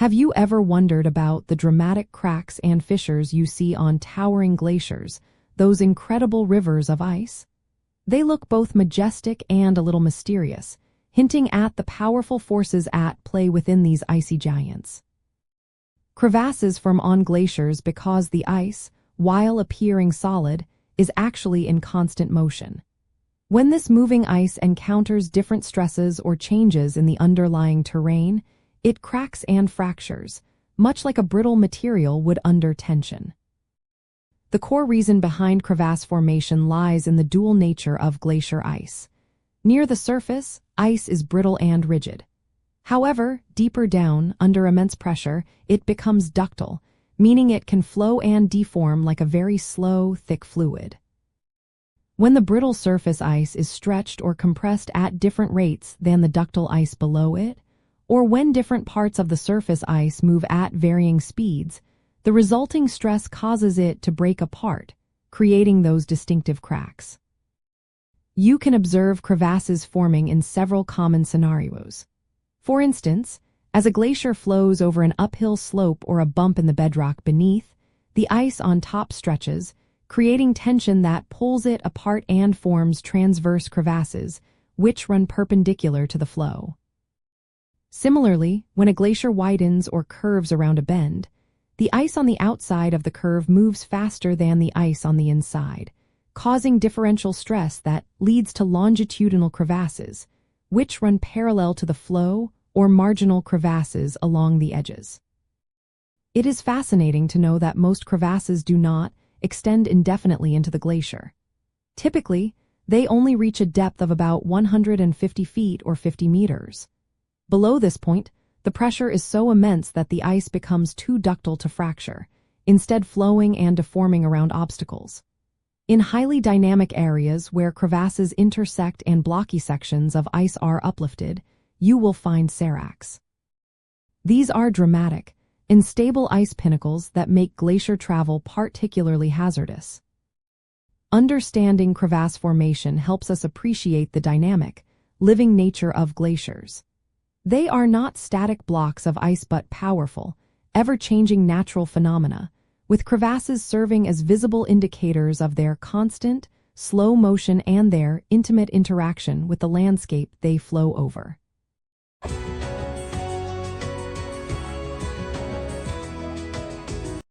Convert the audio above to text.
Have you ever wondered about the dramatic cracks and fissures you see on towering glaciers, those incredible rivers of ice? They look both majestic and a little mysterious, hinting at the powerful forces at play within these icy giants. Crevasses form on glaciers because the ice, while appearing solid, is actually in constant motion. When this moving ice encounters different stresses or changes in the underlying terrain, it cracks and fractures, much like a brittle material would under tension. The core reason behind crevasse formation lies in the dual nature of glacier ice. Near the surface, ice is brittle and rigid. However, deeper down, under immense pressure, it becomes ductile, meaning it can flow and deform like a very slow, thick fluid. When the brittle surface ice is stretched or compressed at different rates than the ductile ice below it, or when different parts of the surface ice move at varying speeds, the resulting stress causes it to break apart, creating those distinctive cracks. You can observe crevasses forming in several common scenarios. For instance, as a glacier flows over an uphill slope or a bump in the bedrock beneath, the ice on top stretches, creating tension that pulls it apart and forms transverse crevasses, which run perpendicular to the flow. Similarly, when a glacier widens or curves around a bend, the ice on the outside of the curve moves faster than the ice on the inside, causing differential stress that leads to longitudinal crevasses, which run parallel to the flow or marginal crevasses along the edges. It is fascinating to know that most crevasses do not extend indefinitely into the glacier. Typically, they only reach a depth of about 150 feet or 50 meters. Below this point, the pressure is so immense that the ice becomes too ductile to fracture, instead flowing and deforming around obstacles. In highly dynamic areas where crevasses intersect and blocky sections of ice are uplifted, you will find seracs. These are dramatic, unstable ice pinnacles that make glacier travel particularly hazardous. Understanding crevasse formation helps us appreciate the dynamic, living nature of glaciers. They are not static blocks of ice but powerful, ever-changing natural phenomena, with crevasses serving as visible indicators of their constant, slow motion and their intimate interaction with the landscape they flow over.